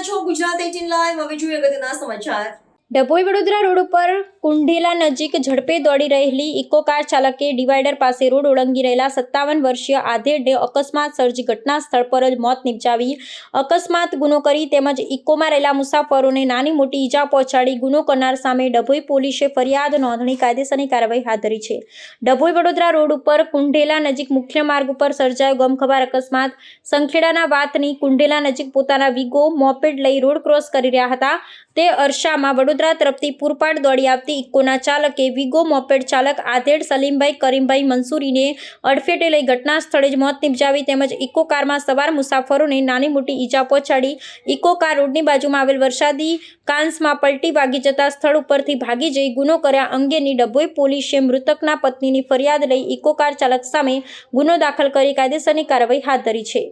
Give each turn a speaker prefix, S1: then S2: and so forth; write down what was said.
S1: છો ગુજરાત 18 લાઈવ। હવે જોઈએ અગત્યના સમાચાર।
S2: ડભોઈ વડોદરા રોડ ઉપર કુંઢેલા નજીક ઝડપે દોડી રહેલી ઇકો કાર ચાલકે ડિવાઈડર પાસે રોડ ઓળંગી રહેલા 57 વર્ષીય આધેડને અકસ્માત સર્જી ઘટના સ્થળ પર જ મોત નિપજાવી અકસ્માત ગુનો કરી તેમજ ઇકોમાં રહેલા મુસાફરોને નાની મોટી ઈજા પહોંચાડી ગુનો કરનાર સામે ડભોઈ પોલીસે ફરિયાદ નોંધણી કાયદેસરની કાર્યવાહી હાથ ધરી છે। ડભોઈ વડોદરા રોડ ઉપર કુંઢેલા નજીક મુખ્ય માર્ગ ઉપર સર્જાયો ગમખવાર અકસ્માત। સંખેડાના વાતની કુંઢેલા નજીક પોતાના વિગો મોપેડ લઈ રોડ ક્રોસ કરી રહ્યા હતા તે અરસામાં વડોદરા તરફથી પૂરપાટ દોડી આવતી ઇકોના ચાલકે વિગો મોપેડ ચાલક આધેડ સલીમભાઈ કરીમભાઈ મંસૂરીને અડફેટે લઈ ઘટના સ્થળે જ મોત નિપજાવી તેમજ ઇકો કારમાં સવાર મુસાફરોને નાની મોટી ઈજા પહોંચાડી ઇકો કાર રોડની બાજુમાં આવેલ વરસાદી કાંસમાં પલટી વાગી જતા સ્થળ ઉપરથી ભાગી જઈ ગુનો કર્યા અંગેની ડભોઈ પોલીસે મૃતકના પત્નીની ફરિયાદ લઈ ઇકો કાર ચાલક સામે ગુનો દાખલ કરી કાયદેસરની કાર્યવાહી હાથ ધરી છે।